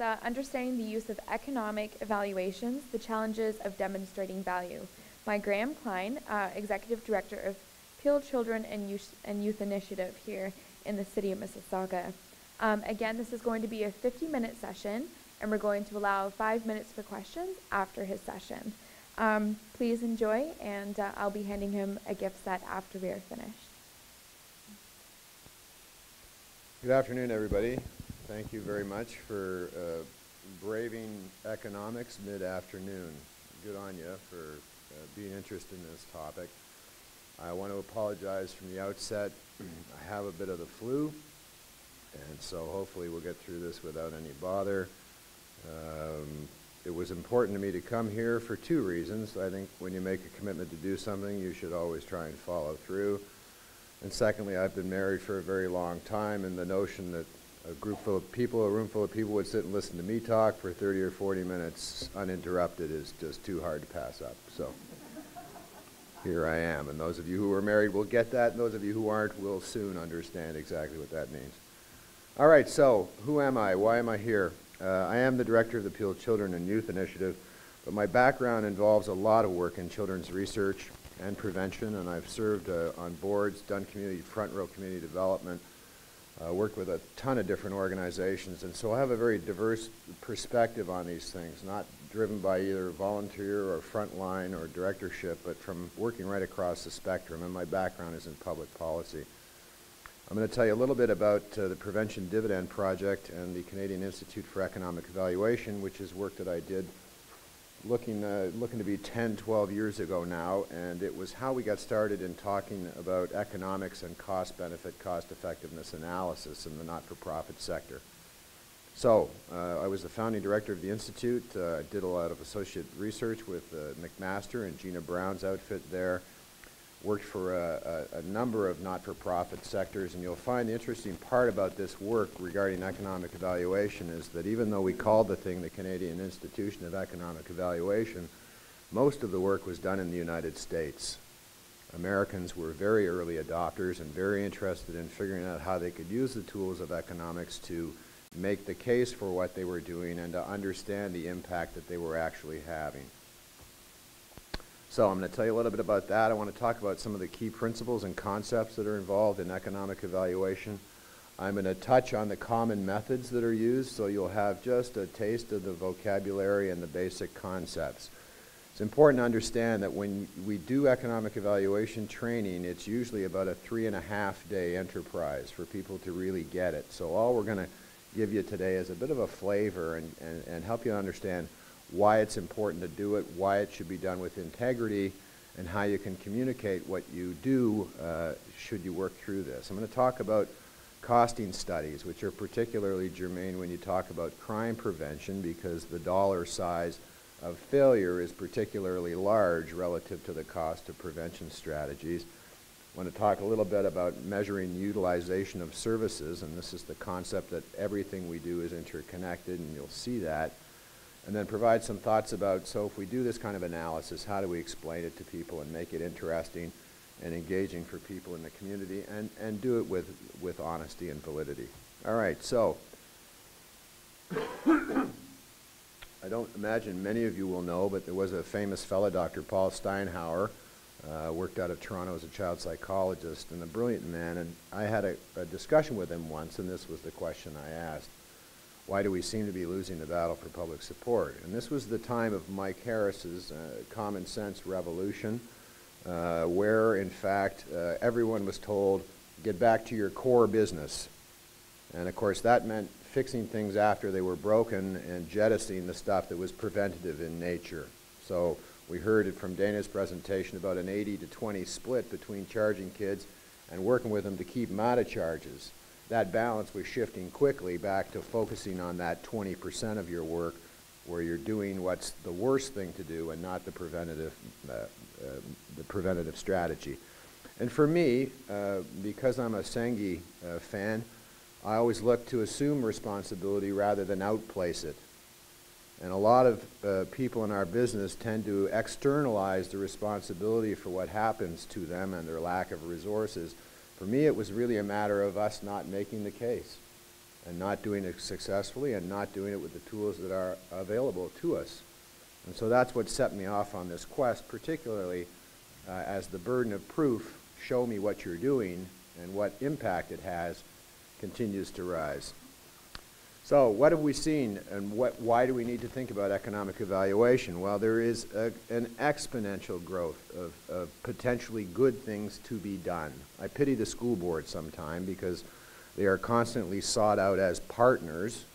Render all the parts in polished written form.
Understanding the Use of Economic Evaluations, the Challenges of Demonstrating Value by Graham Clyne, Executive Director of Peel Children and Youth Initiative here in the city of Mississauga. Again, this is going to be a 50-minute session, and we're going to allow 5 minutes for questions after his session. Please enjoy, and I'll be handing him a gift set after we are finished. Good afternoon, everybody. Thank you very much for braving economics mid-afternoon. Good on you for being interested in this topic. I want to apologize from the outset. I have a bit of the flu, and so hopefully we'll get through this without any bother. It was important to me to come here for two reasons. I think when you make a commitment to do something, you should always try and follow through. And secondly, I've been married for a very long time, and the notion that a room full of people would sit and listen to me talk for 30 or 40 minutes uninterrupted is just too hard to pass up. So here I am, and those of you who are married will get that, and those of you who aren't will soon understand exactly what that means. All right, so who am I? Why am I here? I am the director of the Peel Children and Youth Initiative, but my background involves a lot of work in children's research and prevention, and I've served on boards, done front row community development, worked with a ton of different organizations, and so I have a very diverse perspective on these things, not driven by either volunteer or frontline or directorship, but from working right across the spectrum, and my background is in public policy. I'm going to tell you a little bit about the Prevention Dividend Project and the Canadian Institute for Economic Evaluation, which is work that I did looking to be 10, 12 years ago now, and it was how we got started in talking about economics and cost-benefit, cost-effectiveness analysis in the not-for-profit sector. So I was the founding director of the Institute. I did a lot of associate research with McMaster and Gina Brown's outfit there. Worked for a number of not-for-profit sectors, and you'll find the interesting part about this work regarding economic evaluation is that even though we called the thing the Canadian Institution of Economic Evaluation, most of the work was done in the United States. Americans were very early adopters and very interested in figuring out how they could use the tools of economics to make the case for what they were doing and to understand the impact that they were actually having. So I'm going to tell you a little bit about that. I want to talk about some of the key principles and concepts that are involved in economic evaluation. I'm going to touch on the common methods that are used, so you'll have just a taste of the vocabulary and the basic concepts. It's important to understand that when we do economic evaluation training, it's usually about a 3.5-day enterprise for people to really get it. So all we're going to give you today is a bit of a flavor and help you understand why it's important to do it, why it should be done with integrity, and how you can communicate what you do should you work through this. I'm going to talk about costing studies, which are particularly germane when you talk about crime prevention because the dollar size of failure is particularly large relative to the cost of prevention strategies. I want to talk a little bit about measuring utilization of services, and this is the concept that everything we do is interconnected, and you'll see that. And then provide some thoughts about, so if we do this kind of analysis, how do we explain it to people and make it interesting and engaging for people in the community and do it with honesty and validity. All right, so I don't imagine many of you will know, but there was a famous fellow, Dr. Paul Steinhauer, worked out of Toronto as a child psychologist and a brilliant man, and I had a discussion with him once, and this was the question I asked. Why do we seem to be losing the battle for public support? And this was the time of Mike Harris's common sense revolution, where in fact everyone was told, get back to your core business. And of course that meant fixing things after they were broken and jettisoning the stuff that was preventative in nature. So we heard it from Dana's presentation about an 80-20 split between charging kids and working with them to keep them out of charges. That balance was shifting quickly back to focusing on that 20% of your work where you're doing what's the worst thing to do and not the preventative strategy. And for me, because I'm a Sengi fan, I always look to assume responsibility rather than outplace it. And a lot of people in our business tend to externalize the responsibility for what happens to them and their lack of resources. For me, it was really a matter of us not making the case. and not doing it successfully and not doing it with the tools that are available to us. And so that's what set me off on this quest, particularly as the burden of proof, show me what you're doing and what impact it has, continues to rise. So what have we seen, and why do we need to think about economic evaluation? Well, there is an exponential growth of potentially good things to be done. I pity the school board sometime because they are constantly sought out as partners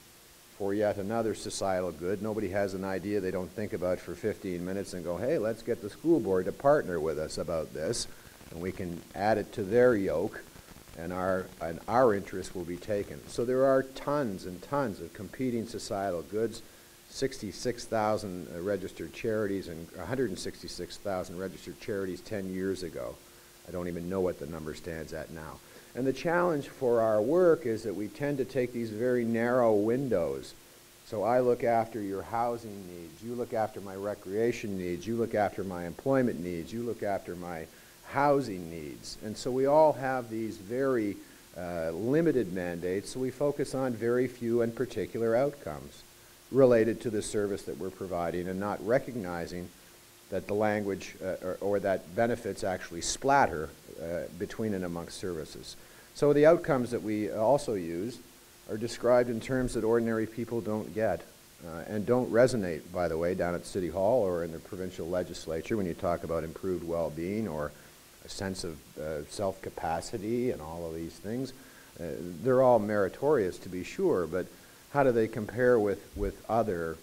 for yet another societal good. Nobody has an idea they don't think about for 15 minutes and go, hey, let's get the school board to partner with us about this, and we can add it to their yoke, and our interest will be taken. So there are tons and tons of competing societal goods, 66,000 registered charities and 166,000 registered charities 10 years ago. I don't even know what the number stands at now. And the challenge for our work is that we tend to take these very narrow windows. So I look after your housing needs, you look after my recreation needs, you look after my employment needs, you look after my housing needs. And so we all have these very limited mandates, so we focus on very few and particular outcomes related to the service that we're providing, and not recognizing that the language or that benefits actually splatter between and amongst services. So the outcomes that we also use are described in terms that ordinary people don't get and don't resonate, by the way, down at City Hall or in the provincial legislature when you talk about improved well-being or a sense of self-capacity and all of these things. They're all meritorious, to be sure, but how do they compare with other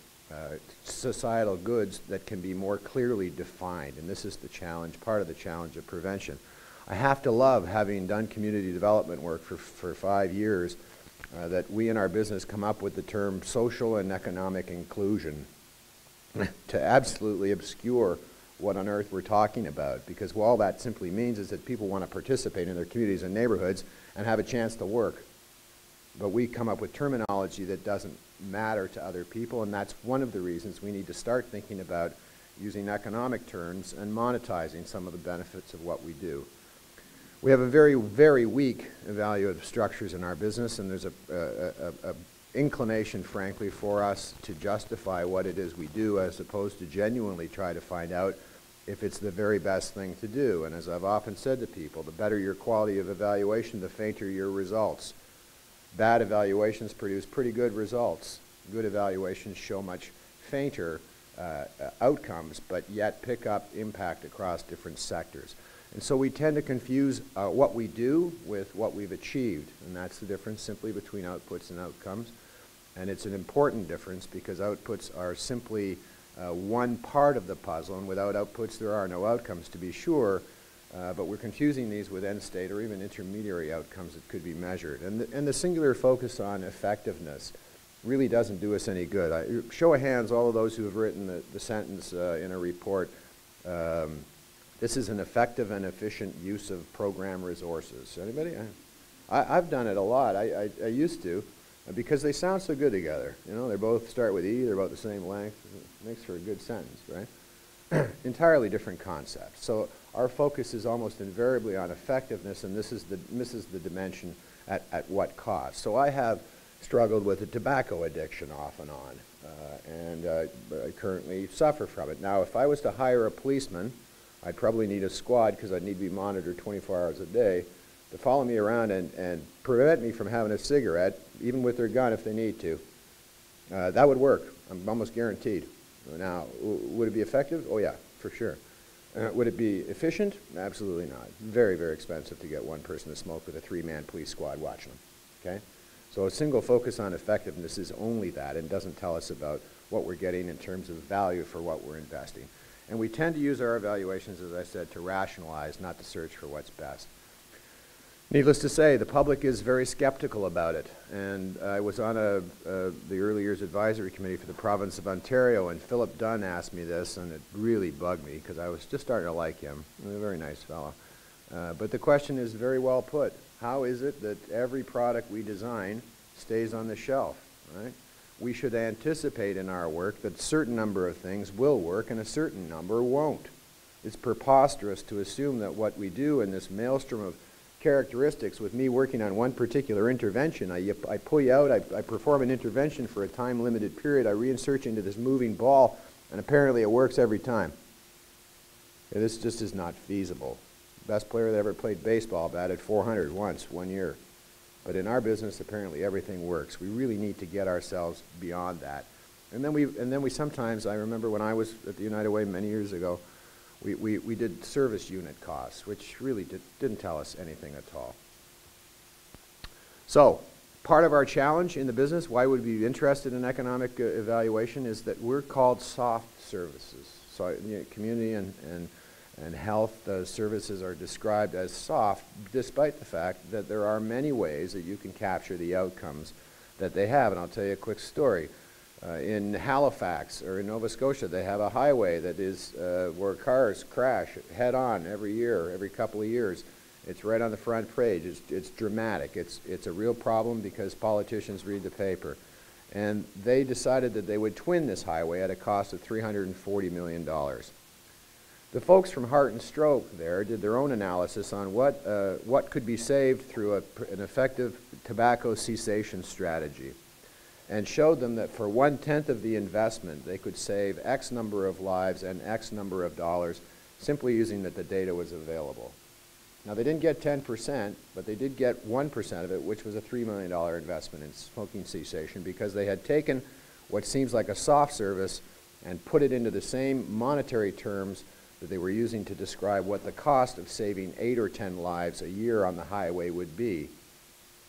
societal goods that can be more clearly defined? And this is the challenge, part of the challenge of prevention. I have to love, having done community development work for 5 years, that we in our business come up with the term social and economic inclusion to absolutely obscure what on earth we're talking about, because all that simply means is that people want to participate in their communities and neighborhoods and have a chance to work. But we come up with terminology that doesn't matter to other people, and that's one of the reasons we need to start thinking about using economic terms and monetizing some of the benefits of what we do. We have a very, very weak evaluative structures in our business, and there's a inclination, frankly, for us to justify what it is we do as opposed to genuinely try to find out if it's the very best thing to do. And as I've often said to people, the better your quality of evaluation, the fainter your results. Bad evaluations produce pretty good results. Good evaluations show much fainter outcomes, but yet pick up impact across different sectors. And so we tend to confuse what we do with what we've achieved, and that's the difference simply between outputs and outcomes. And it's an important difference because outputs are simply one part of the puzzle, and without outputs there are no outcomes, to be sure, but we're confusing these with end state or even intermediary outcomes that could be measured. And the singular focus on effectiveness really doesn't do us any good. Show of hands, all of those who have written the sentence in a report, this is an effective and efficient use of program resources. Anybody? I've done it a lot. I used to, because they sound so good together. You know, they both start with E, they're about the same length. It makes for a good sentence, right? Entirely different concepts. So our focus is almost invariably on effectiveness, and this is the dimension at what cost. So I have struggled with a tobacco addiction off and on, and I currently suffer from it. Now, if I was to hire a policeman, I'd probably need a squad because I'd need to be monitored 24 hours a day to follow me around and prevent me from having a cigarette, even with their gun if they need to. That would work. I'm almost guaranteed. Now, would it be effective? Oh yeah, for sure. Would it be efficient? Absolutely not. Very, very expensive to get one person to smoke with a 3-man police squad watching them. Okay? So a single focus on effectiveness is only that and doesn't tell us about what we're getting in terms of value for what we're investing. And we tend to use our evaluations, as I said, to rationalize, not to search for what's best. Needless to say, the public is very skeptical about it. And I was on the early years advisory committee for the province of Ontario, and Philip Dunn asked me this, and it really bugged me because I was just starting to like him. He's a very nice fellow. But the question is very well put. How is it that every product we design stays on the shelf, right? We should anticipate in our work that a certain number of things will work and a certain number won't. It's preposterous to assume that what we do in this maelstrom of characteristics with me working on one particular intervention. I pull you out, I perform an intervention for a time-limited period, I reinsert you into this moving ball, and apparently it works every time. Okay, this just is not feasible. Best player that ever played baseball batted 400 once, 1 year. But in our business, apparently everything works. We really need to get ourselves beyond that. And then we sometimes, I remember when I was at the United Way many years ago, we did service unit costs, which really didn't tell us anything at all. So, part of our challenge in the business, why would we be interested in economic evaluation, is that we're called soft services. So, community and health services are described as soft, despite the fact that there are many ways that you can capture the outcomes that they have. And I'll tell you a quick story. In Halifax or in Nova Scotia, they have a highway that is where cars crash head-on every year, every couple of years. It's right on the front page. It's dramatic. It's a real problem because politicians read the paper. And they decided that they would twin this highway at a cost of $340 million. The folks from Heart and Stroke there did their own analysis on what could be saved through an effective tobacco cessation strategy, and showed them that for 1/10 of the investment, they could save X number of lives and X number of dollars simply using that the data was available. Now, they didn't get 10%, but they did get 1% of it, which was a $3 million investment in smoking cessation, because they had taken what seems like a soft service and put it into the same monetary terms that they were using to describe what the cost of saving 8 or 10 lives a year on the highway would be.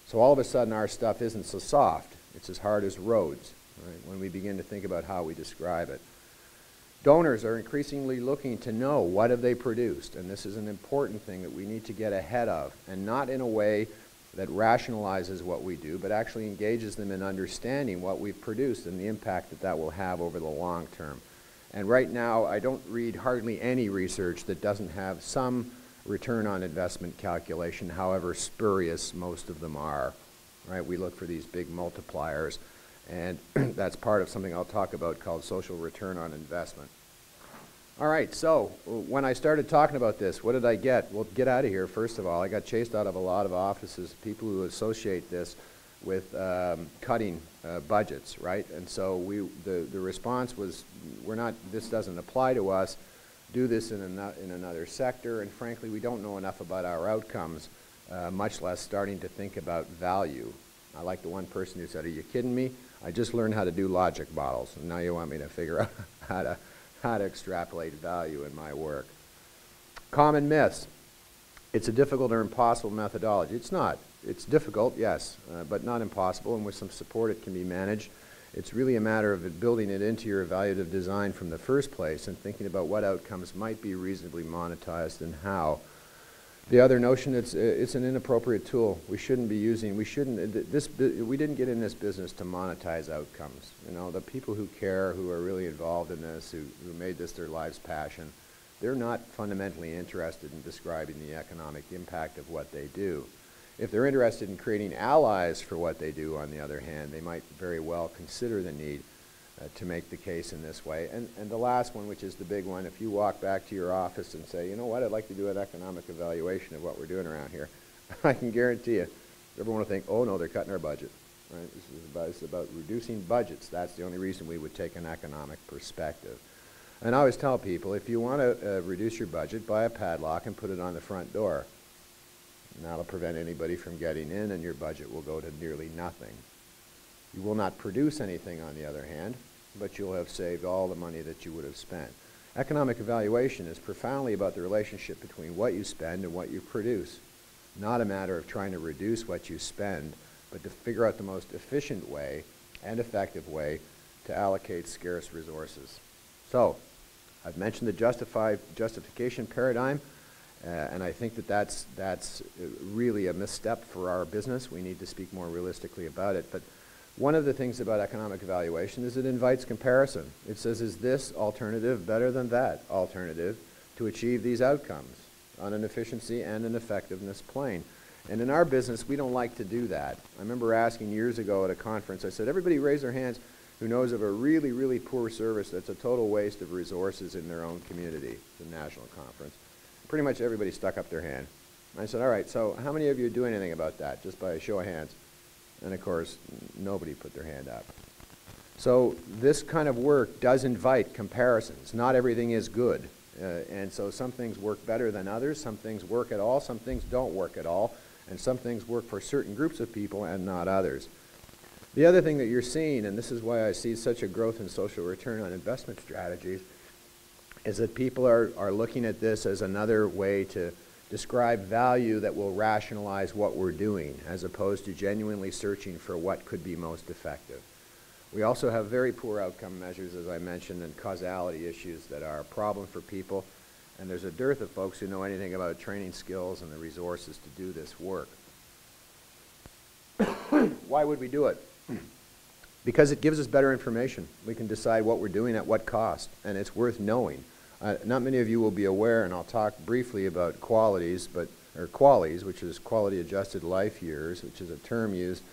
So all of a sudden, our stuff isn't so soft. It's as hard as roads, right, when we begin to think about how we describe it. Donors are increasingly looking to know what have they produced, and this is an important thing that we need to get ahead of, and not in a way that rationalizes what we do, but actually engages them in understanding what we've produced and the impact that that will have over the long term. And right now, I don't read hardly any research that doesn't have some return on investment calculation, however spurious most of them are. Right? We look for these big multipliers, and that's part of something I'll talk about called social return on investment. All right, so when I started talking about this, what did I get? Well, get out of here, first of all. I got chased out of a lot of offices, people who associate this with cutting budgets, right? And so the response was, this doesn't apply to us, do this in another sector, and frankly, we don't know enough about our outcomes, much less starting to think about value. I like the one person who said, "Are you kidding me? I just learned how to do logic models, and now you want me to figure out how to extrapolate value in my work." Common myths. It's a difficult or impossible methodology. It's not. It's difficult, yes, but not impossible, and with some support it can be managed. It's really a matter of building it into your evaluative design from the first place and thinking about what outcomes might be reasonably monetized and how. The other notion, it's an inappropriate tool. We shouldn't be using, we didn't get in this business to monetize outcomes. You know, the people who care, who are really involved in this, who made this their life's passion, they're not fundamentally interested in describing the economic impact of what they do. If they're interested in creating allies for what they do, on the other hand, they might very well consider the need to make the case in this way. And the last one, which is the big one, if you walk back to your office and say, you know what, I'd like to do an economic evaluation of what we're doing around here, I can guarantee you, everyone will think, oh no, they're cutting our budget. Right? This is about reducing budgets. That's the only reason we would take an economic perspective. And I always tell people, if you want to reduce your budget, buy a padlock and put it on the front door. And that'll prevent anybody from getting in, and your budget will go to nearly nothing. You will not produce anything, on the other hand, but you'll have saved all the money that you would have spent. Economic evaluation is profoundly about the relationship between what you spend and what you produce. Not a matter of trying to reduce what you spend, but to figure out the most efficient way and effective way to allocate scarce resources. So, I've mentioned the justification paradigm, and I think that that's really a misstep for our business. We need to speak more realistically about it. But one of the things about economic evaluation is it invites comparison. It says, is this alternative better than that alternative to achieve these outcomes on an efficiency and an effectiveness plane? And in our business, we don't like to do that. I remember asking years ago at a conference, I said, everybody raise their hands who knows of a really, really poor service that's a total waste of resources in their own community, the national conference. Pretty much everybody stuck up their hand. I said, all right, so how many of you do anything about that, just by a show of hands? And of course, nobody put their hand up. So this kind of work does invite comparisons. Not everything is good. And so some things work better than others, some things work at all, some things don't work at all, and some things work for certain groups of people and not others. The other thing that you're seeing, and this is why I see such a growth in social return on investment strategies, is that people are looking at this as another way to describe value that will rationalize what we're doing, as opposed to genuinely searching for what could be most effective. We also have very poor outcome measures, as I mentioned, and causality issues that are a problem for people. And there's a dearth of folks who know anything about training skills and the resources to do this work. Why would we do it? Because it gives us better information. We can decide what we're doing at what cost, and it's worth knowing. Not many of you will be aware, and I'll talk briefly about qualities, or QALYs, which is quality adjusted life years, which is a term used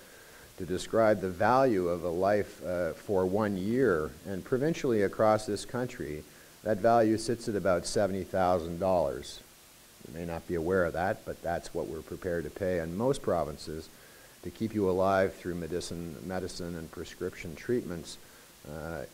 to describe the value of a life for 1 year. And provincially across this country, that value sits at about $70,000. You may not be aware of that, but that's what we're prepared to pay in most provinces to keep you alive through medicine and prescription treatments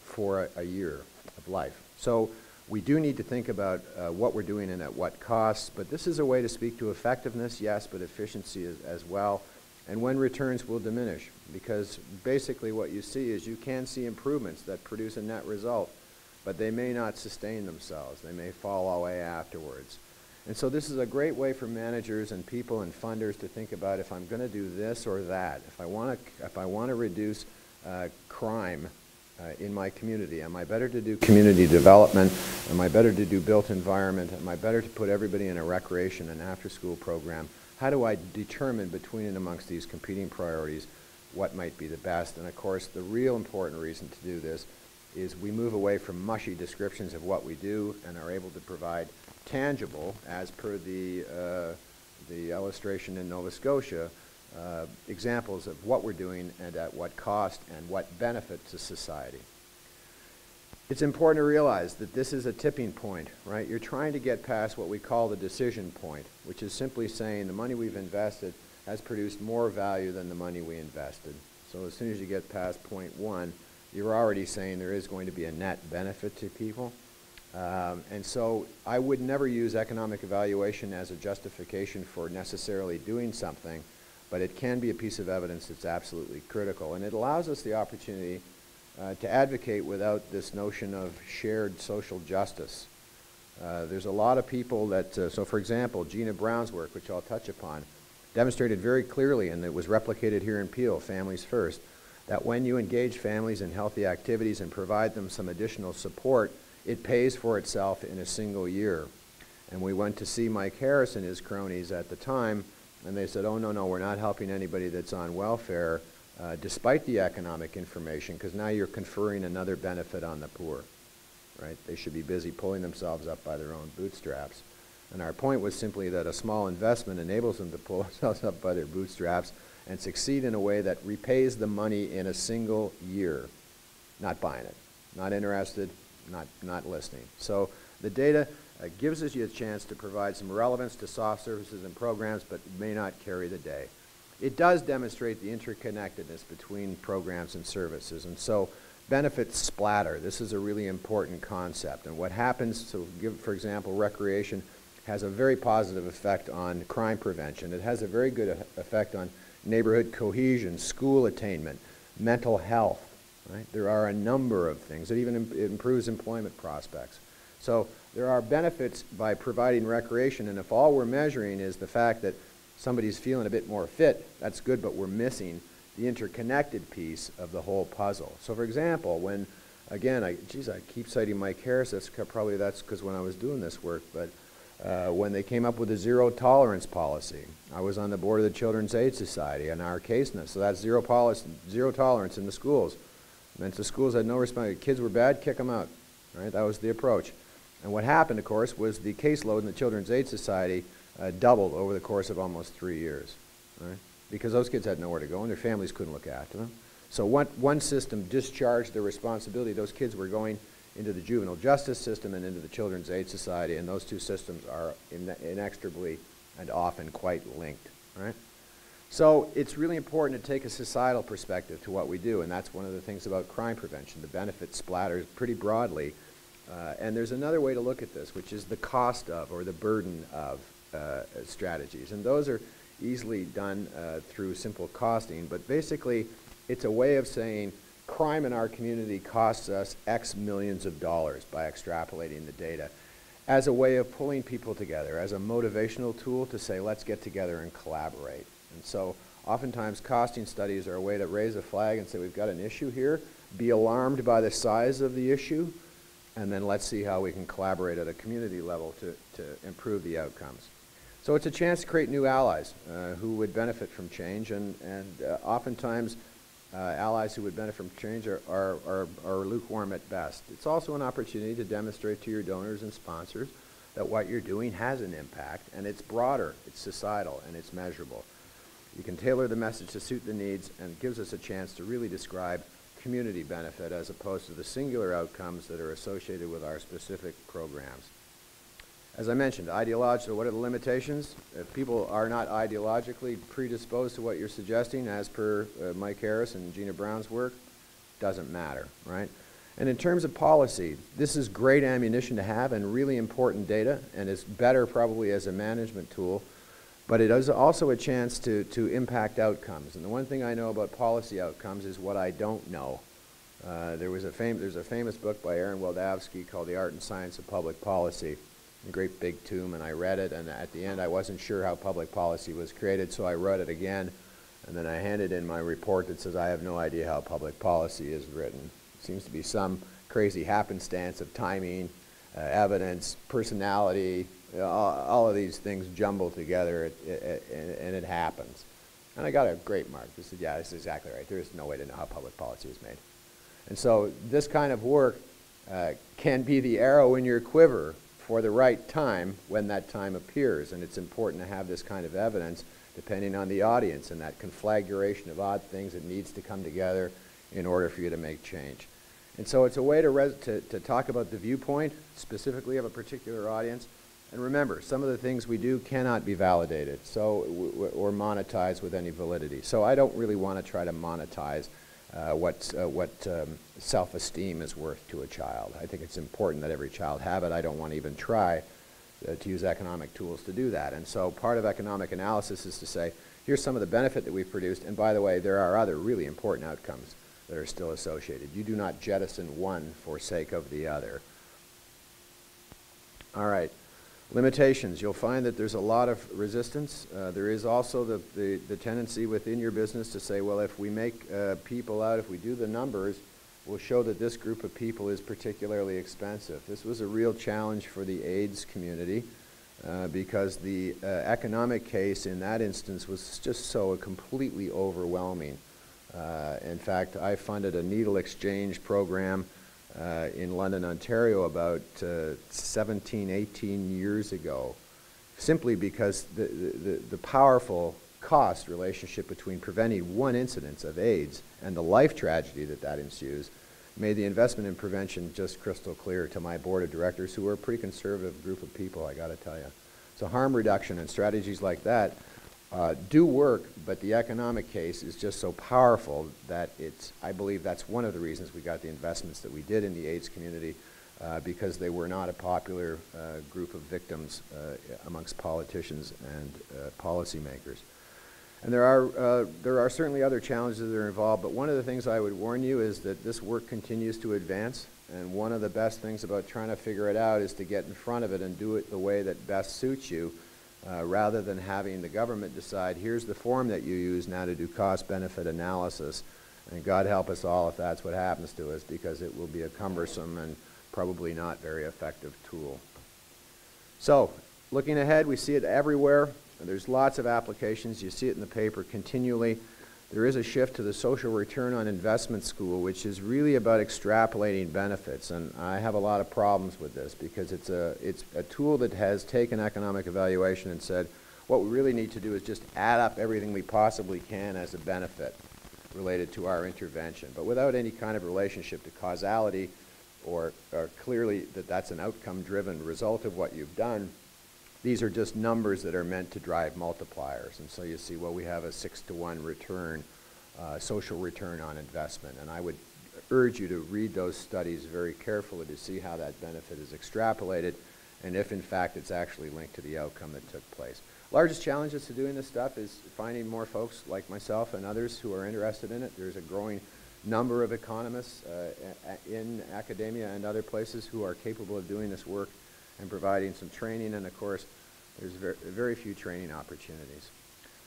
for a year of life. So we do need to think about what we're doing and at what costs, but this is a way to speak to effectiveness, yes, but efficiency as well, and when returns will diminish, because basically what you see is you can see improvements that produce a net result, but they may not sustain themselves. They may fall away afterwards. And so this is a great way for managers and people and funders to think about, if I'm going to do this or that, if I want to reduce crime in my community, am I better to do community development? Am I better to do built environment? Am I better to put everybody in a recreation and after-school program? How do I determine between and amongst these competing priorities what might be the best? And of course, the real important reason to do this is we move away from mushy descriptions of what we do and are able to provide tangible, as per the illustration in Nova Scotia, examples of what we're doing and at what cost and what benefit to society. It's important to realize that this is a tipping point, right? You're trying to get past what we call the decision point, which is simply saying the money we've invested has produced more value than the money we invested. So as soon as you get past point one, you're already saying there is going to be a net benefit to people. And so I would never use economic evaluation as a justification for necessarily doing something, but it can be a piece of evidence that's absolutely critical. And it allows us the opportunity to advocate without this notion of shared social justice. There's a lot of people that, so for example, Gina Brown's work, which I'll touch upon, demonstrated very clearly, and it was replicated here in Peel, Families First, that when you engage families in healthy activities and provide them some additional support, it pays for itself in a single year. And we went to see Mike Harris and his cronies at the time, and they said, oh, no, we're not helping anybody that's on welfare, despite the economic information, because now you're conferring another benefit on the poor, right? They should be busy pulling themselves up by their own bootstraps. And our point was simply that a small investment enables them to pull themselves up by their bootstraps and succeed in a way that repays the money in a single year. Not buying it, not interested, not listening. So the data gives us a chance to provide some relevance to soft services and programs, but may not carry the day. It does demonstrate the interconnectedness between programs and services, and so benefits splatter. This is a really important concept. And what happens, so for example, recreation has a very positive effect on crime prevention. It has a very good effect on neighborhood cohesion, school attainment, mental health. Right? There are a number of things. It even improves employment prospects. So there are benefits by providing recreation, and if all we're measuring is the fact that somebody's feeling a bit more fit, that's good, but we're missing the interconnected piece of the whole puzzle. So for example, when, again, I keep citing Mike Harris, that's because when I was doing this work, but when they came up with a zero tolerance policy, I was on the board of the Children's Aid Society and our CASENA, so that's zero tolerance in the schools. It meant the schools had no response. Kids were bad, kick them out. Right? That was the approach. And what happened, of course, was the caseload in the Children's Aid Society doubled over the course of almost 3 years, right? Because those kids had nowhere to go and their families couldn't look after them. So one system discharged their responsibility. Those kids were going into the juvenile justice system and into the Children's Aid Society, and those two systems are inextricably and often quite linked, right? So it's really important to take a societal perspective to what we do, and that's one of the things about crime prevention. The benefit splatters pretty broadly, and there's another way to look at this, which is the cost of or the burden of strategies. And those are easily done through simple costing, but basically it's a way of saying crime in our community costs us X millions of dollars by extrapolating the data, as a way of pulling people together, as a motivational tool to say, let's get together and collaborate. And so oftentimes costing studies are a way to raise a flag and say, we've got an issue here, be alarmed by the size of the issue, and then let's see how we can collaborate at a community level to improve the outcomes. So it's a chance to create new allies who would benefit from change, and oftentimes allies who would benefit from change are lukewarm at best. It's also an opportunity to demonstrate to your donors and sponsors that what you're doing has an impact, and it's broader, it's societal, and it's measurable. You can tailor the message to suit the needs, and it gives us a chance to really describe community benefit as opposed to the singular outcomes that are associated with our specific programs. As I mentioned, ideological, what are the limitations? If people are not ideologically predisposed to what you're suggesting, as per Mike Harris and Gina Brown's work, doesn't matter, right? And in terms of policy, this is great ammunition to have and really important data, and is better probably as a management tool, but it is also a chance to impact outcomes. And the one thing I know about policy outcomes is what I don't know. There's a famous book by Aaron Wildavsky called The Art and Science of Public Policy, a great big tome, and I read it, and at the end I wasn't sure how public policy was created, so I read it again, and then I handed in my report that says I have no idea how public policy is written. It seems to be some crazy happenstance of timing, evidence, personality, all of these things jumbled together, and it happens. And I got a great mark. They said, yeah, this is exactly right. There is no way to know how public policy is made. And so this kind of work can be the arrow in your quiver for the right time when that time appears. And it's important to have this kind of evidence depending on the audience and that conflagration of odd things that needs to come together in order for you to make change. And so it's a way to talk about the viewpoint specifically of a particular audience. And remember, some of the things we do cannot be validated or monetized with any validity. So I don't really want to try to monetize what self-esteem is worth to a child. I think it's important that every child have it. I don't want to even try to use economic tools to do that. And so part of economic analysis is to say, here's some of the benefit that we've produced, and by the way, there are other really important outcomes that are still associated. You do not jettison one for sake of the other. All right. Limitations. You'll find that there's a lot of resistance. There is also the tendency within your business to say, well, if we make people out, if we do the numbers, we'll show that this group of people is particularly expensive. This was a real challenge for the AIDS community because the economic case in that instance was just so completely overwhelming. In fact, I funded a needle exchange program in London, Ontario about 17, 18 years ago, simply because the powerful cost relationship between preventing one incidence of AIDS and the life tragedy that ensues made the investment in prevention just crystal clear to my board of directors, who were a pretty conservative group of people, I got to tell you. So harm reduction and strategies like that do work, but the economic case is just so powerful that I believe that's one of the reasons we got the investments that we did in the AIDS community, because they were not a popular group of victims amongst politicians and policymakers. And there are certainly other challenges that are involved, but one of the things I would warn you is that this work continues to advance, and one of the best things about trying to figure it out is to get in front of it and do it the way that best suits you, rather than having the government decide, here's the form that you use now to do cost-benefit analysis. And God help us all if that's what happens to us, because it will be a cumbersome and probably not very effective tool. So, looking ahead, we see it everywhere. There's lots of applications. You see it in the paper continually. There is a shift to the social return on investment school, which is really about extrapolating benefits. And I have a lot of problems with this, because it's a tool that has taken economic evaluation and said, what we really need to do is just add up everything we possibly can as a benefit related to our intervention, but without any kind of relationship to causality or clearly that that's an outcome-driven result of what you've done. These are just numbers that are meant to drive multipliers. And so you see, well, we have a 6-to-1 return, social return on investment. And I would urge you to read those studies very carefully to see how that benefit is extrapolated and if, in fact, it's actually linked to the outcome that took place. Largest challenges to doing this stuff is finding more folks like myself and others who are interested in it. There's a growing number of economists in academia and other places who are capable of doing this work and providing some training, and of course there's very few training opportunities.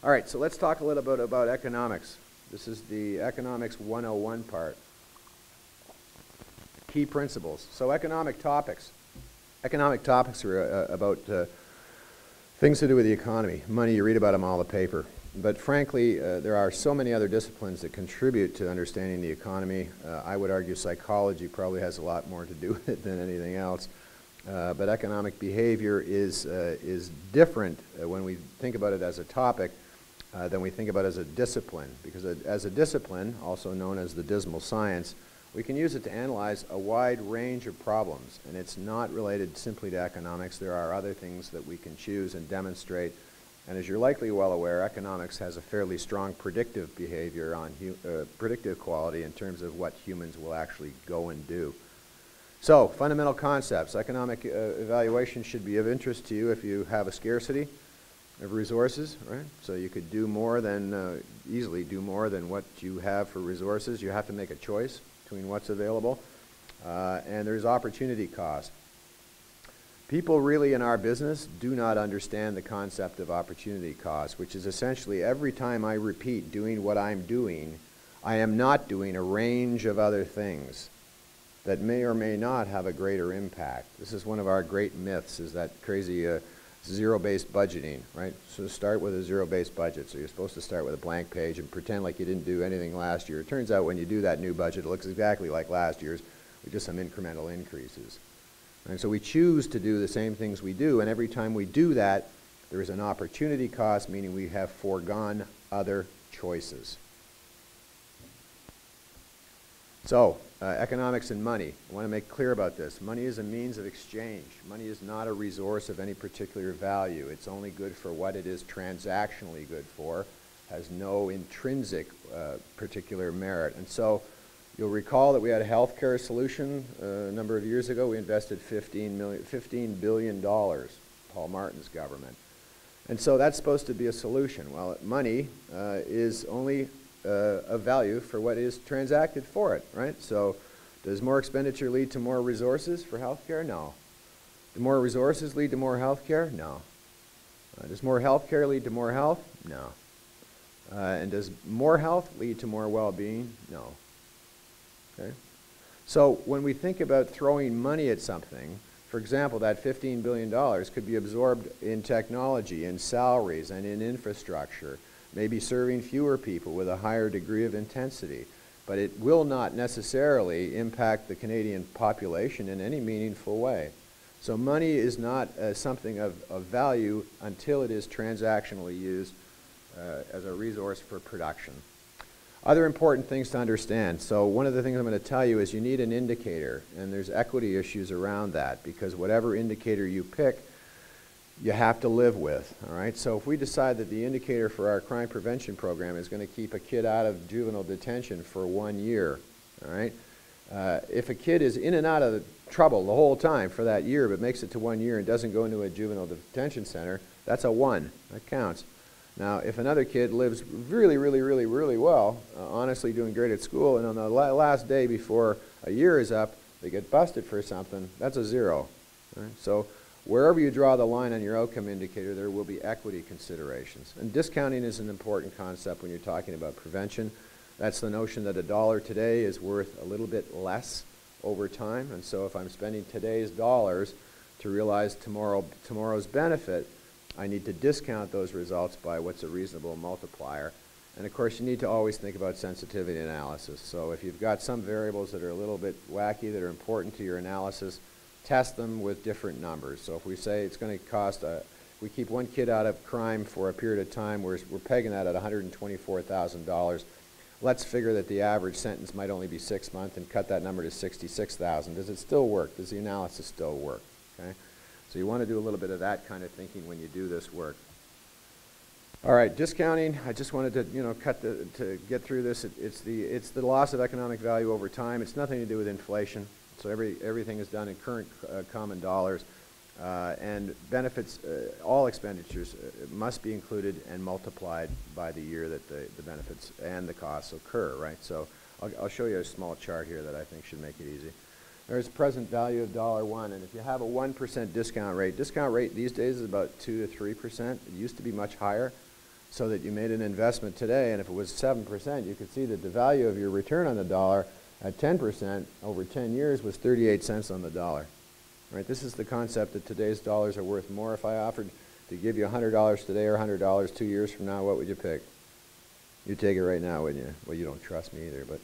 All right, so let's talk a little bit about economics. This is the Economics 101 part. Key principles. So economic topics. Economic topics are about things to do with the economy. Money, you read about them all in the paper. But frankly, there are so many other disciplines that contribute to understanding the economy. I would argue psychology probably has a lot more to do with it than anything else. But economic behavior is different when we think about it as a topic than we think about it as a discipline. Because as a discipline, also known as the dismal science, we can use it to analyze a wide range of problems. And it's not related simply to economics. There are other things that we can choose and demonstrate. And as you're likely well aware, economics has a fairly strong predictive behavior on predictive quality in terms of what humans will actually go and do. So, fundamental concepts. Economic evaluation should be of interest to you if you have a scarcity of resources, right? So you could do more than, easily do more than what you have for resources. You have to make a choice between what's available. And there's opportunity cost. People really in our business do not understand the concept of opportunity cost, which is essentially every time I repeat doing what I'm doing, I am not doing a range of other things that may or may not have a greater impact. This is one of our great myths, is that crazy zero-based budgeting, right? So start with a zero-based budget. So you're supposed to start with a blank page and pretend like you didn't do anything last year. It turns out when you do that new budget, it looks exactly like last year's with just some incremental increases. And so we choose to do the same things we do, and every time we do that, there is an opportunity cost, meaning we have foregone other choices. So, economics and money. I want to make clear about this. Money is a means of exchange. Money is not a resource of any particular value. It's only good for what it is transactionally good for, has no intrinsic particular merit. And so, you'll recall that we had a healthcare solution a number of years ago. We invested $15 billion, Paul Martin's government. And so that's supposed to be a solution. Well, money is only of value for what is transacted for it, right? So does more expenditure lead to more resources for healthcare? No. Do more resources lead to more healthcare? No. Does more healthcare lead to more health? No. And does more health lead to more well-being? No. Okay? So when we think about throwing money at something, for example, that $15 billion could be absorbed in technology, in salaries, and in infrastructure, maybe serving fewer people with a higher degree of intensity. But it will not necessarily impact the Canadian population in any meaningful way. So money is not something of value until it is transactionally used as a resource for production. Other important things to understand. So one of the things I'm going to tell you is you need an indicator, and there's equity issues around that, because whatever indicator you pick, you have to live with, all right? So if we decide that the indicator for our crime prevention program is going to keep a kid out of juvenile detention for 1 year, all right? If a kid is in and out of trouble the whole time for that year, but makes it to 1 year and doesn't go into a juvenile detention center, that's a 1. That counts. Now, if another kid lives really, really, really, really well, honestly doing great at school, and on the last day before a year is up, they get busted for something, that's a 0. Right? So wherever you draw the line on your outcome indicator, there will be equity considerations. And discounting is an important concept when you're talking about prevention. That's the notion that $1 today is worth a little bit less over time. And so if I'm spending today's dollars to realize tomorrow's benefit, I need to discount those results by what's a reasonable multiplier. And of course, you need to always think about sensitivity analysis. So if you've got some variables that are a little bit wacky, that are important to your analysis, test them with different numbers. So if we say it's going to cost, we keep one kid out of crime for a period of time, we're pegging that at $124,000. Let's figure that the average sentence might only be 6 months and cut that number to $66,000. Does it still work? Does the analysis still work? Okay? So you want to do a little bit of that kind of thinking when you do this work. All right, discounting. I just wanted to to get through this. It's the loss of economic value over time. It's nothing to do with inflation. So everything is done in current common dollars, and benefits. All expenditures must be included and multiplied by the year that the benefits and the costs occur. Right. So I'll show you a small chart here that I think should make it easy. There's present value of $1, and if you have a 1% discount rate these days is about 2 to 3%. It used to be much higher. So that you made an investment today, and if it was 7%, you could see that the value of your return on the dollar at 10% over 10 years was 38 cents on the dollar. Right? This is the concept that today's dollars are worth more. If I offered to give you $100 today or $100 2 years from now, what would you pick? You'd take it right now, wouldn't you? Well, you don't trust me either, but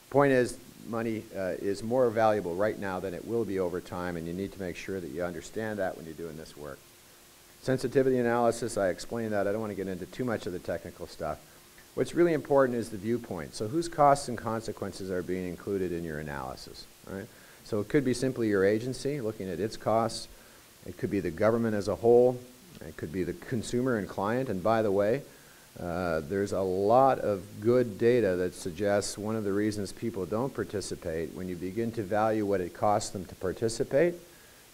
point is, money is more valuable right now than it will be over time, and you need to make sure that you understand that when you're doing this work. Sensitivity analysis, I explained that. I don't want to get into too much of the technical stuff. What's really important is the viewpoint. So whose costs and consequences are being included in your analysis, right? So it could be simply your agency, looking at its costs. It could be the government as a whole. It could be the consumer and client. And by the way, there's a lot of good data that suggests one of the reasons people don't participate, when you begin to value what it costs them to participate,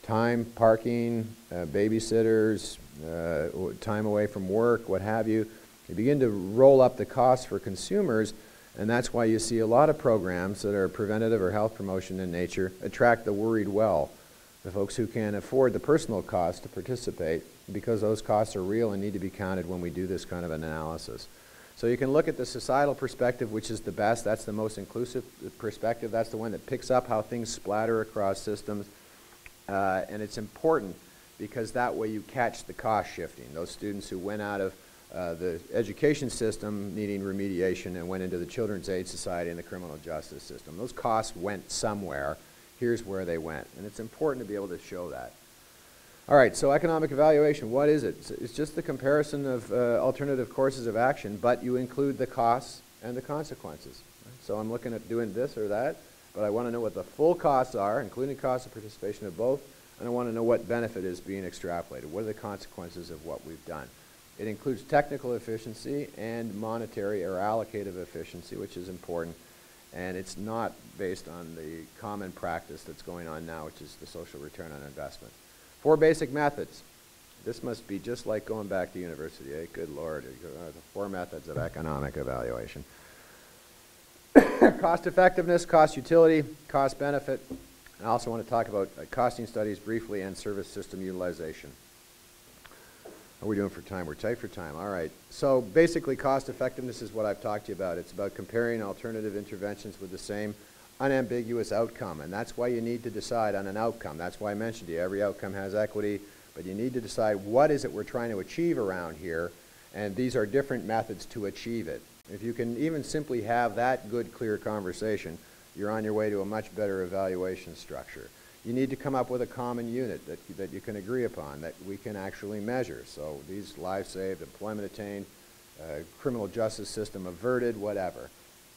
time, parking, babysitters, time away from work, what have you, you begin to roll up the costs for consumers, and that's why you see a lot of programs that are preventative or health promotion in nature attract the worried well, the folks who can afford the personal cost to participate, because those costs are real and need to be counted when we do this kind of an analysis. So you can look at the societal perspective, which is the best. That's the most inclusive perspective. That's the one that picks up how things splatter across systems. And it's important because that way you catch the cost shifting. Those students who went out of the education system needing remediation and went into the Children's Aid Society and the criminal justice system. Those costs went somewhere. Here's where they went. And it's important to be able to show that. All right, so economic evaluation, what is it? It's just the comparison of alternative courses of action, but you include the costs and the consequences. So I'm looking at doing this or that, but I want to know what the full costs are, including costs of participation of both, and I want to know what benefit is being extrapolated. What are the consequences of what we've done? It includes technical efficiency and monetary or allocative efficiency, which is important, and it's not based on the common practice that's going on now, which is the social return on investment. 4 basic methods. This must be just like going back to university, eh? Good Lord. The 4 methods of economic evaluation. Cost effectiveness, cost utility, cost benefit. I also want to talk about costing studies briefly and service system utilization. How are we doing for time? We're tight for time. All right. So basically cost effectiveness is what I've talked to you about. It's about comparing alternative interventions with the same unambiguous outcome, and that's why you need to decide on an outcome. That's why I mentioned to you, every outcome has equity, but you need to decide what is it we're trying to achieve around here, and these are different methods to achieve it. If you can even simply have that good, clear conversation, you're on your way to a much better evaluation structure. You need to come up with a common unit that you can agree upon, that we can actually measure. So these lives saved, employment attained, criminal justice system averted, whatever.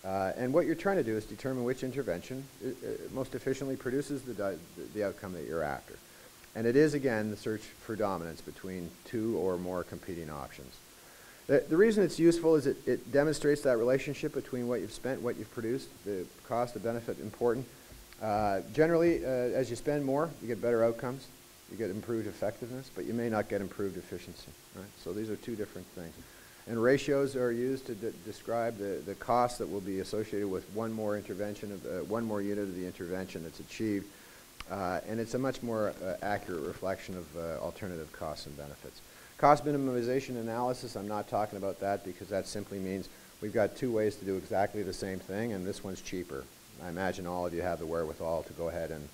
And what you're trying to do is determine which intervention most efficiently produces the outcome that you're after. And it is, again, the search for dominance between 2 or more competing options. The reason it's useful is it demonstrates that relationship between what you've spent, what you've produced, the cost, the benefit, important. Generally, as you spend more, you get better outcomes. You get improved effectiveness, but you may not get improved efficiency. Right? So these are 2 different things. And ratios are used to describe the cost that will be associated with one more intervention, one more unit of the intervention that's achieved. And it's a much more accurate reflection of alternative costs and benefits. Cost minimization analysis, I'm not talking about that because that simply means we've got 2 ways to do exactly the same thing, and this one's cheaper. I imagine all of you have the wherewithal to go ahead and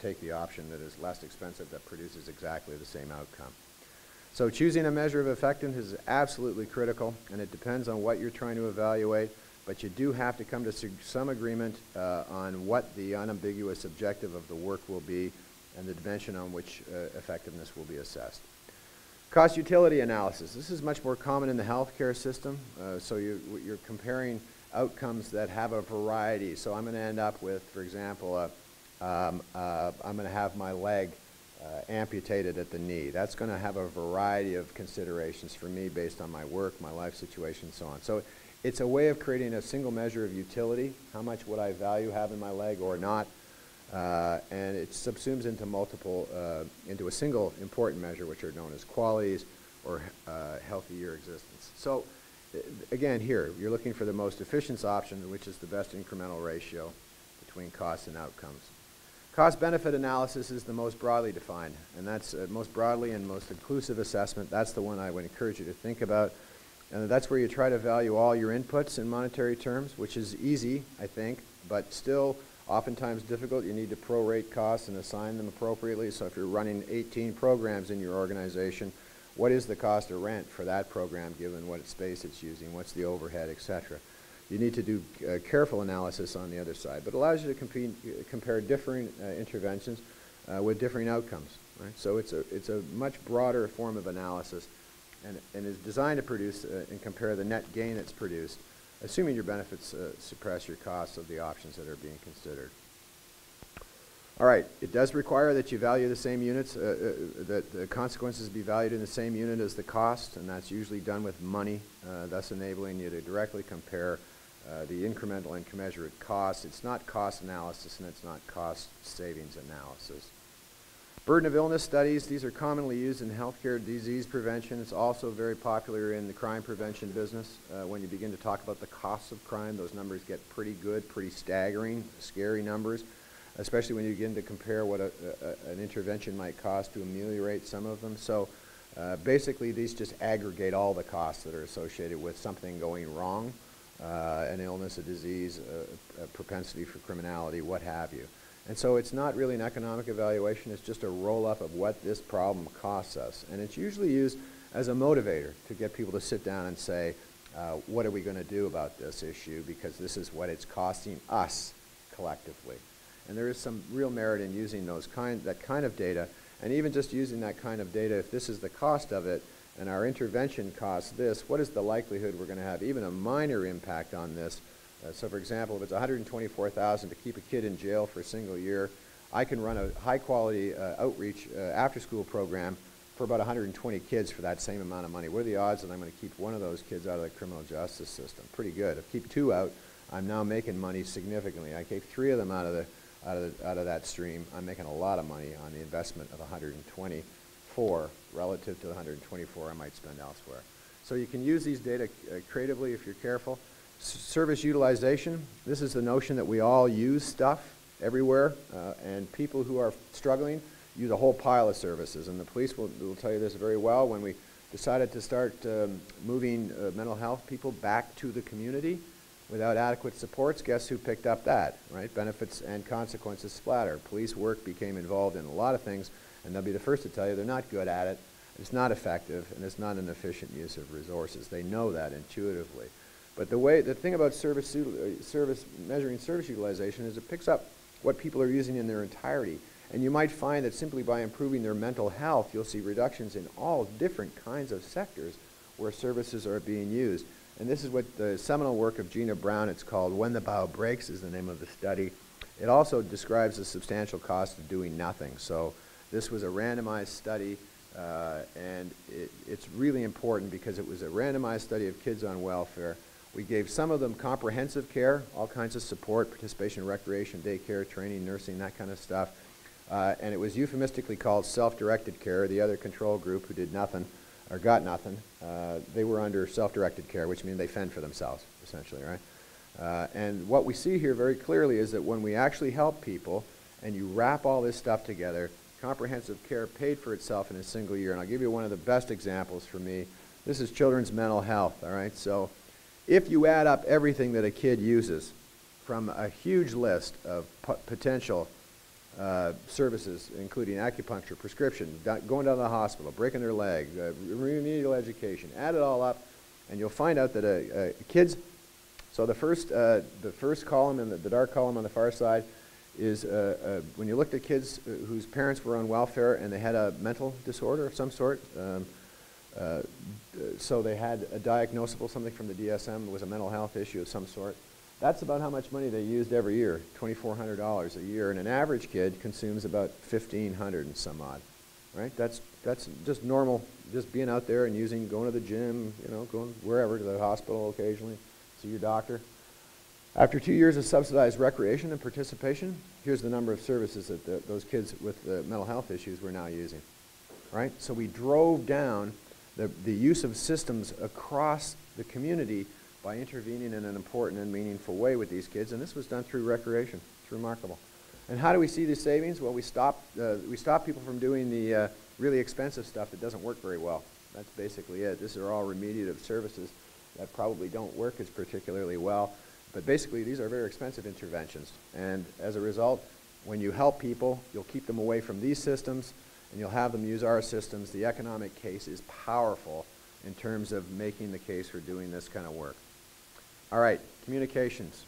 take the option that is less expensive that produces exactly the same outcome. So choosing a measure of effectiveness is absolutely critical, and it depends on what you're trying to evaluate, but you do have to come to some agreement on what the unambiguous objective of the work will be and the dimension on which effectiveness will be assessed. Cost utility analysis. This is much more common in the healthcare system, so you're comparing outcomes that have a variety. So I'm going to end up with, for example, I'm going to have my leg amputated at the knee. That's going to have a variety of considerations for me based on my work, my life situation, and so on. So it's a way of creating a single measure of utility. How much would I value having my leg or not? And it subsumes into multiple, into a single important measure, which are known as qualities or healthier existence. So again, here, you're looking for the most efficient option, which is the best incremental ratio between costs and outcomes. Cost-benefit analysis is the most broadly defined, and that's most broadly and most inclusive assessment. That's the one I would encourage you to think about. And that's where you try to value all your inputs in monetary terms, which is easy, I think, but still oftentimes difficult. You need to prorate costs and assign them appropriately. So if you're running 18 programs in your organization, what is the cost of rent for that program given what space it's using, what's the overhead, etc. You need to do careful analysis on the other side, but it allows you to compare differing interventions with differing outcomes. Right? So it's a much broader form of analysis and is designed to produce and compare the net gain that's produced, assuming your benefits suppress your costs of the options that are being considered. All right, it does require that you value the same units, that the consequences be valued in the same unit as the cost, and that's usually done with money, thus enabling you to directly compare the incremental and commensurate costs. It's not cost analysis and it's not cost savings analysis. Burden of illness studies, these are commonly used in healthcare disease prevention. It's also very popular in the crime prevention business. When you begin to talk about the costs of crime, those numbers get pretty good, pretty staggering, scary numbers, especially when you begin to compare what an intervention might cost to ameliorate some of them. So basically these just aggregate all the costs that are associated with something going wrong, an illness, a disease, a propensity for criminality, what have you. And so it's not really an economic evaluation, it's just a roll-up of what this problem costs us. And it's usually used as a motivator to get people to sit down and say, what are we going to do about this issue, because this is what it's costing us collectively. And there is some real merit in using that kind of data, and even just using that kind of data, if this is the cost of it, and our intervention costs this, what is the likelihood we're going to have even a minor impact on this? So for example, if it's $124,000 to keep a kid in jail for a single year, I can run a high-quality outreach after-school program for about 120 kids for that same amount of money. What are the odds that I'm going to keep one of those kids out of the criminal justice system? Pretty good. If I keep 2 out, I'm now making money significantly. I keep 3 of them out of that stream. I'm making a lot of money on the investment of 124 relative to the 124 I might spend elsewhere. So you can use these data creatively if you're careful. Service utilization, this is the notion that we all use stuff everywhere, and people who are struggling use a whole pile of services, and the police will tell you this very well. When we decided to start moving mental health people back to the community without adequate supports, guess who picked up that, right? Benefits and consequences splatter. Police work became involved in a lot of things, and they'll be the first to tell you they're not good at it, it's not effective, and it's not an efficient use of resources. They know that intuitively. But the thing about measuring service utilization is it picks up what people are using in their entirety. And you might find that simply by improving their mental health, you'll see reductions in all different kinds of sectors where services are being used. And this is what the seminal work of Gina Brown, it's called When the Bow Breaks is the name of the study. It also describes the substantial cost of doing nothing. So this was a randomized study, and it's really important because it was a randomized study of kids on welfare. We gave some of them comprehensive care, all kinds of support, participation in recreation, daycare, training, nursing, that kind of stuff. And it was euphemistically called self-directed care. The other control group who did nothing or got nothing, they were under self-directed care, which means they fend for themselves, essentially, right? And what we see here very clearly is that when we actually help people and you wrap all this stuff together, comprehensive care paid for itself in a single year. And I'll give you one of the best examples for me. This is children's mental health, all right? So if you add up everything that a kid uses from a huge list of potential services, including acupuncture, prescription, going down to the hospital, breaking their leg, remedial education, add it all up, and you'll find out that kids, so the first column, in the dark column on the far side, is when you looked at kids whose parents were on welfare and they had a mental disorder of some sort, so they had a diagnosable, something from the DSM, it was a mental health issue of some sort. That's about how much money they used every year, $2,400 a year, and an average kid consumes about $1,500 and some odd. right? That's just normal, just being out there and going to the gym, going wherever, to the hospital occasionally, see your doctor. After 2 years of subsidized recreation and participation, here's the number of services that those kids with the mental health issues were now using, right? So we drove down the use of systems across the community by intervening in an important and meaningful way with these kids, and this was done through recreation. It's remarkable. And how do we see these savings? Well, we stop people from doing the really expensive stuff that doesn't work very well. That's basically it. These are all remediative services that probably don't work as particularly well. But basically, these are very expensive interventions. And as a result, when you help people, you'll keep them away from these systems, and you'll have them use our systems. The economic case is powerful in terms of making the case for doing this kind of work. All right, communications.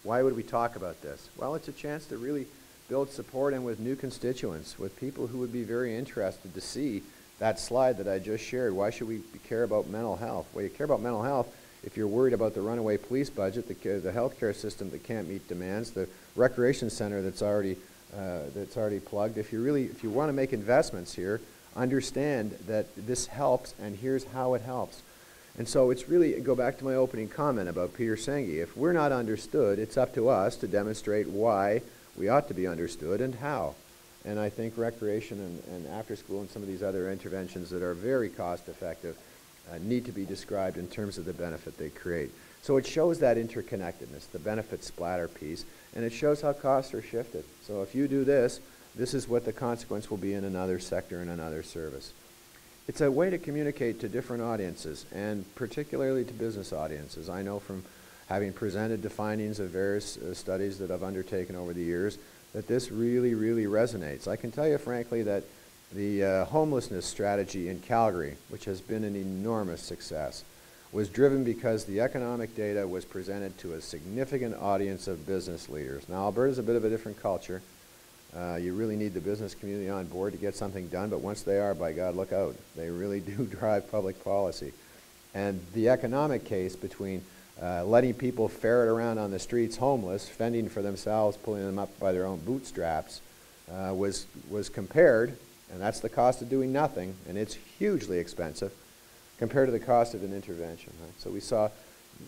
Why would we talk about this? Well, it's a chance to really build support and with new constituents, with people who would be very interested to see that slide that I just shared. Why should we care about mental health? Well, you care about mental health if you're worried about the runaway police budget, the healthcare system that can't meet demands, the recreation center that's already plugged. If you want to make investments here, understand that this helps, and here's how it helps. And so it's really, go back to my opening comment about Peter Senge. If we're not understood, it's up to us to demonstrate why we ought to be understood and how. And I think recreation and after school and some of these other interventions that are very cost effective need to be described in terms of the benefit they create. So it shows that interconnectedness, the benefit splatter piece, and it shows how costs are shifted. So if you do this, this is what the consequence will be in another sector, in another service. It's a way to communicate to different audiences, and particularly to business audiences. I know from having presented the findings of various studies that I've undertaken over the years that this really, really resonates. I can tell you frankly that the homelessness strategy in Calgary, which has been an enormous success, was driven because the economic data was presented to a significant audience of business leaders. Now, Alberta's a bit of a different culture. You really need the business community on board to get something done, but once they are, by God, look out. They really do drive public policy. And the economic case between letting people ferret around on the streets homeless, fending for themselves, pulling them up by their own bootstraps, was compared, and that's the cost of doing nothing, and it's hugely expensive, compared to the cost of an intervention. Right? So we saw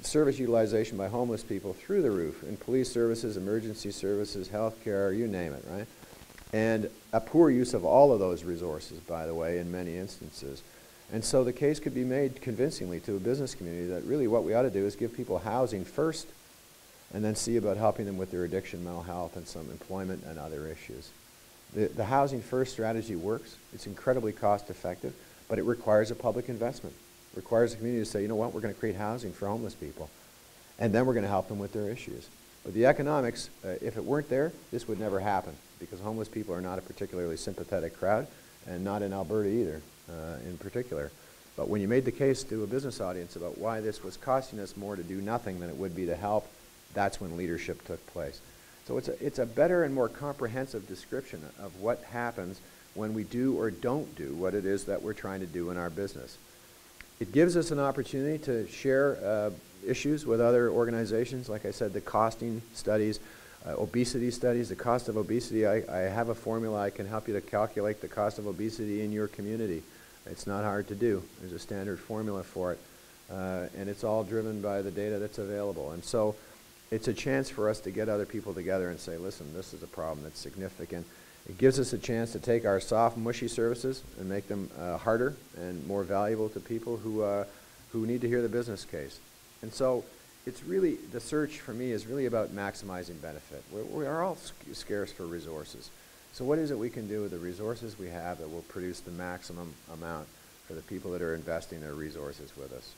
service utilization by homeless people through the roof in police services, emergency services, healthcare, you name it, right? And a poor use of all of those resources, by the way, in many instances. And so the case could be made convincingly to a business community that really what we ought to do is give people housing first and then see about helping them with their addiction, mental health, and some employment and other issues. The housing first strategy works. It's incredibly cost effective, but it requires a public investment. It requires the community to say, you know what, we're going to create housing for homeless people, and then we're going to help them with their issues. But the economics, if it weren't there, this would never happen, because homeless people are not a particularly sympathetic crowd, and not in Alberta either, in particular. But when you made the case to a business audience about why this was costing us more to do nothing than it would be to help, that's when leadership took place. So it's a better and more comprehensive description of what happens when we do or don't do what it is that we're trying to do in our business. It gives us an opportunity to share issues with other organizations. Like I said, the costing studies, obesity studies, the cost of obesity. I have a formula. I can help you to calculate the cost of obesity in your community. It's not hard to do. There's a standard formula for it. And it's all driven by the data that's available. And so it's a chance for us to get other people together and say, listen, this is a problem that's significant. It gives us a chance to take our soft, mushy services and make them harder and more valuable to people who need to hear the business case. And so it's really, the search for me is really about maximizing benefit. We are all scarce for resources. So what is it we can do with the resources we have that will produce the maximum amount for the people that are investing their resources with us?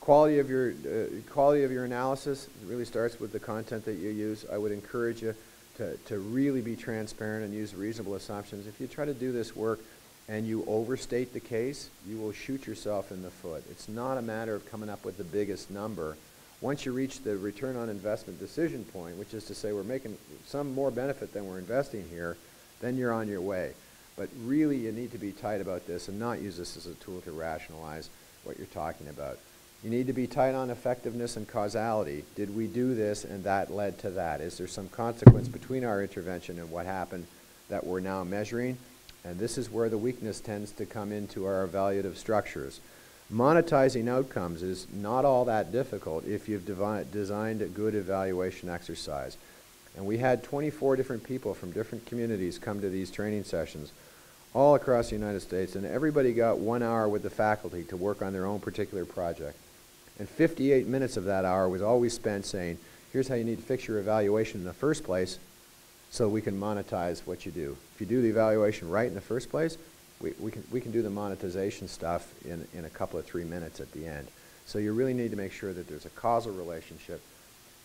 Quality of your analysis really starts with the content that you use. I would encourage you to really be transparent and use reasonable assumptions. If you try to do this work and you overstate the case, you will shoot yourself in the foot. It's not a matter of coming up with the biggest number. Once you reach the return on investment decision point, which is to say we're making some more benefit than we're investing here, then you're on your way. But really you need to be tight about this and not use this as a tool to rationalize what you're talking about. You need to be tight on effectiveness and causality. Did we do this and that led to that? Is there some consequence between our intervention and what happened that we're now measuring? And this is where the weakness tends to come into our evaluative structures. Monetizing outcomes is not all that difficult if you've designed a good evaluation exercise. And we had 24 different people from different communities come to these training sessions all across the United States, and everybody got 1 hour with the faculty to work on their own particular project. And 58 minutes of that hour was always spent saying, here's how you need to fix your evaluation in the first place so we can monetize what you do. If you do the evaluation right in the first place, we can do the monetization stuff in a couple of 3 minutes at the end. So you really need to make sure that there's a causal relationship.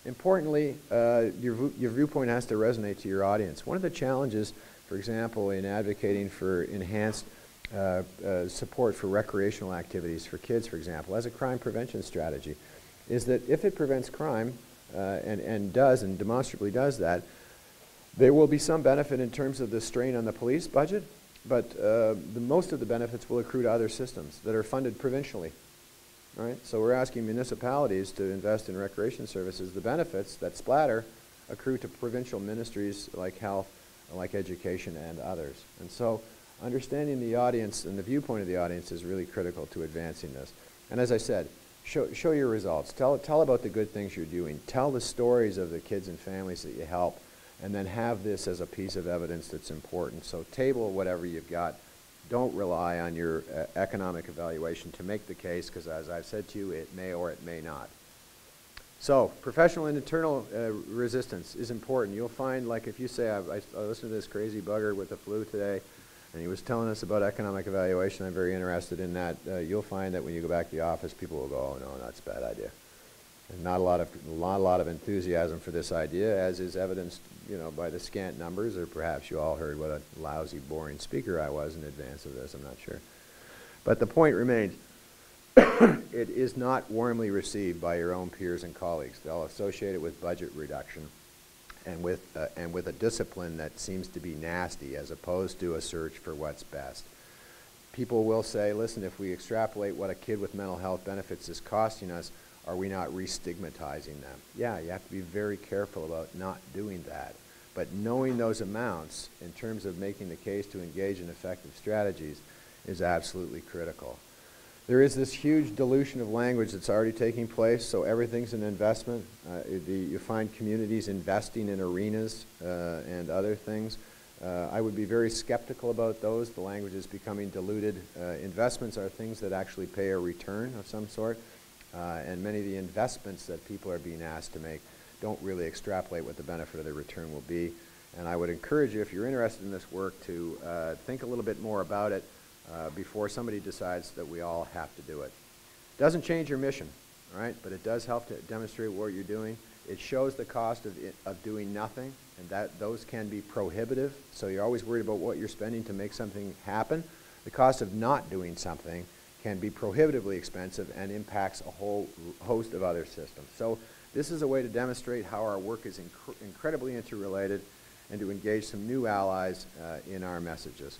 Importantly, your viewpoint has to resonate to your audience. One of the challenges, for example, in advocating for enhanced support for recreational activities for kids, for example, as a crime prevention strategy, is that if it prevents crime, and demonstrably does that, there will be some benefit in terms of the strain on the police budget, but most of the benefits will accrue to other systems that are funded provincially. Right? So we're asking municipalities to invest in recreation services. The benefits that splatter accrue to provincial ministries like health, like education, and others. And so understanding the audience and the viewpoint of the audience is really critical to advancing this. And as I said, show your results. Tell about the good things you're doing. Tell the stories of the kids and families that you help, and then have this as a piece of evidence that's important. So table whatever you've got. Don't rely on your economic evaluation to make the case, because as I've said to you, it may or it may not. So professional and internal resistance is important. You'll find, like if you say, I listened to this crazy bugger with the flu today, and he was telling us about economic evaluation, I'm very interested in that. You'll find that when you go back to the office, people will go, oh no, that's a bad idea. And not a lot of enthusiasm for this idea, as is evidenced, by the scant numbers, or perhaps you all heard what a lousy, boring speaker I was in advance of this, I'm not sure. But the point remains, it is not warmly received by your own peers and colleagues. They'll associate it with budget reduction and with a discipline that seems to be nasty, as opposed to a search for what's best. People will say, listen, if we extrapolate what a kid with mental health benefits is costing us, are we not re-stigmatizing them? Yeah, you have to be very careful about not doing that. But knowing those amounts in terms of making the case to engage in effective strategies is absolutely critical. There is this huge dilution of language that's already taking place, so everything's an investment. You find communities investing in arenas and other things. I would be very skeptical about those. The language is becoming diluted. Investments are things that actually pay a return of some sort. And many of the investments that people are being asked to make don't really extrapolate what the benefit of the return will be. And I would encourage you, if you're interested in this work, to think a little bit more about it before somebody decides that we all have to do it. It doesn't change your mission, all right? But it does help to demonstrate what you're doing. It shows the cost of doing nothing, and those can be prohibitive. So you're always worried about what you're spending to make something happen. The cost of not doing something can be prohibitively expensive and impacts a whole host of other systems. So this is a way to demonstrate how our work is incredibly interrelated, and to engage some new allies in our messages.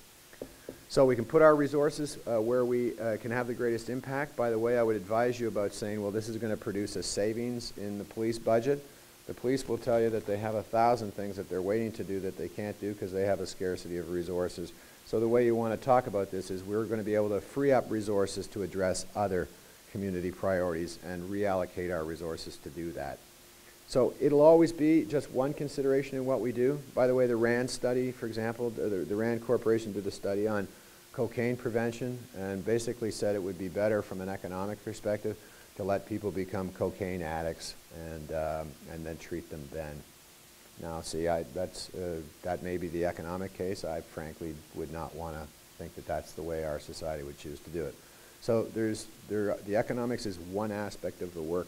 So we can put our resources where we can have the greatest impact. By the way, I would advise you about saying, well, this is going to produce a savings in the police budget. The police will tell you that they have 1,000 things that they're waiting to do that they can't do because they have a scarcity of resources. So the way you want to talk about this is we're going to be able to free up resources to address other community priorities and reallocate our resources to do that. So it'll always be just one consideration in what we do. By the way, the RAND study, for example, the RAND Corporation did a study on cocaine prevention and basically said it would be better from an economic perspective to let people become cocaine addicts and then treat them then. Now, see, that may be the economic case. I frankly would not want to think that that's the way our society would choose to do it. So the economics is one aspect of the work,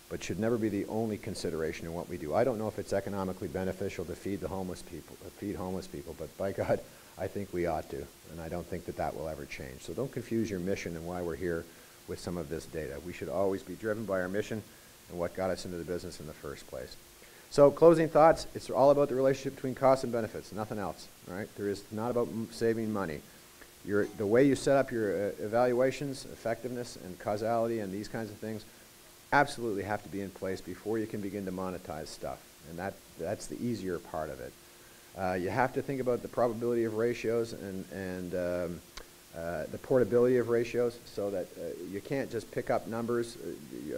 but should never be the only consideration in what we do. I don't know if it's economically beneficial to feed homeless people, but by God, I think we ought to, and I don't think that that will ever change. So don't confuse your mission and why we're here with some of this data. We should always be driven by our mission and what got us into the business in the first place. So closing thoughts, it's all about the relationship between costs and benefits, nothing else, right? There is not about saving money. The way you set up your evaluations, effectiveness and causality and these kinds of things absolutely have to be in place before you can begin to monetize stuff. And that's the easier part of it. You have to think about the probability of ratios and the portability of ratios, so that you can't just pick up numbers.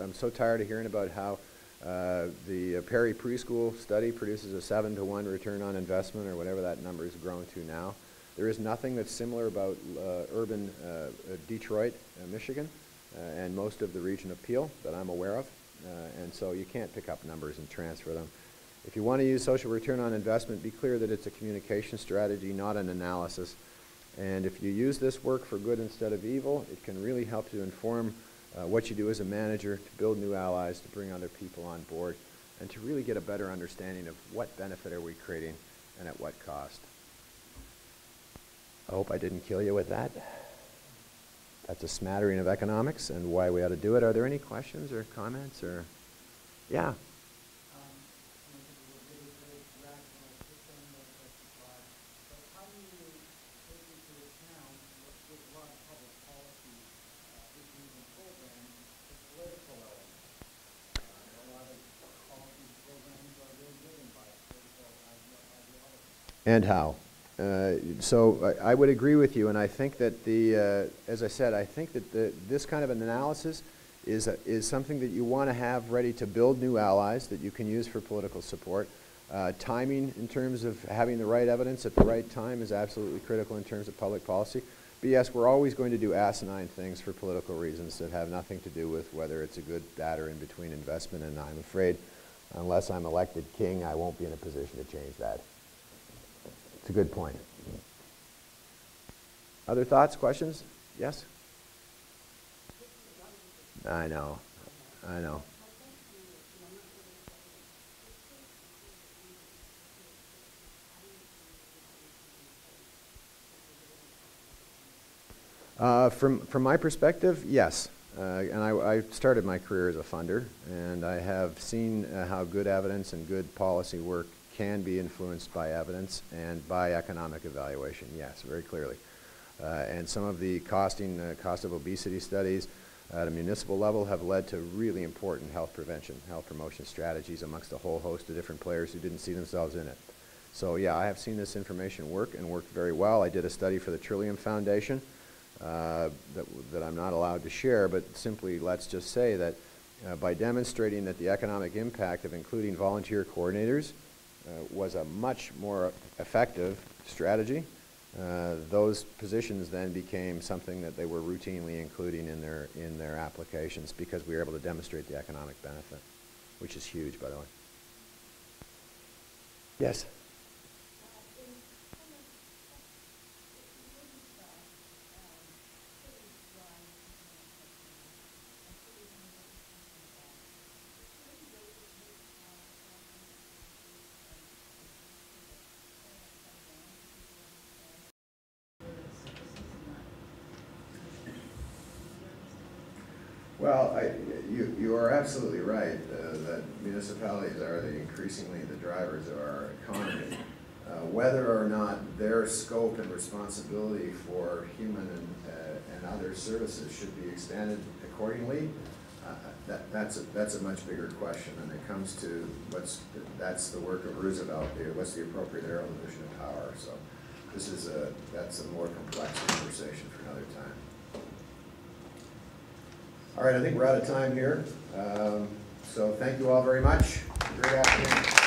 I'm so tired of hearing about how the Perry preschool study produces a 7-to-1 return on investment, or whatever that number has grown to now. There is nothing that's similar about urban Detroit, Michigan, and most of the region of Peel that I'm aware of. And so you can't pick up numbers and transfer them. If you want to use social return on investment, be clear that it's a communication strategy, not an analysis. And if you use this work for good instead of evil, it can really help to inform what you do as a manager, to build new allies, to bring other people on board, and to really get a better understanding of what benefit are we creating and at what cost. I hope I didn't kill you with that. That's a smattering of economics and why we ought to do it. Are there any questions or comments? Or, yeah. And how? So I would agree with you, and I think that as I said, I think that this kind of an analysis is something that you want to have ready to build new allies that you can use for political support. Timing in terms of having the right evidence at the right time is absolutely critical in terms of public policy. But yes, we're always going to do asinine things for political reasons that have nothing to do with whether it's a good, bad, or in-between investment, and I'm afraid unless I'm elected king, I won't be in a position to change that. It's a good point. Other thoughts, questions? Yes? I know. I know. From my perspective, yes. And I started my career as a funder, and I have seen how good evidence and good policy work can be influenced by evidence and by economic evaluation, yes, very clearly. And some of the cost of obesity studies at a municipal level have led to really important health prevention, health promotion strategies amongst a whole host of different players who didn't see themselves in it. So yeah, I have seen this information work, and work very well. I did a study for the Trillium Foundation that I'm not allowed to share, but simply let's just say that by demonstrating that the economic impact of including volunteer coordinators was a much more effective strategy, those positions then became something that they were routinely including in their applications, because we were able to demonstrate the economic benefit, which is huge, by the way. Yes? Well, you are absolutely right that municipalities are increasingly the drivers of our economy. Whether or not their scope and responsibility for human and other services should be expanded accordingly, that's a much bigger question, and it comes to that's the work of Roosevelt. What's the appropriate evolution of power? So that's a more complex conversation for another time. All right, I think we're out of time here. So thank you all very much. Great afternoon.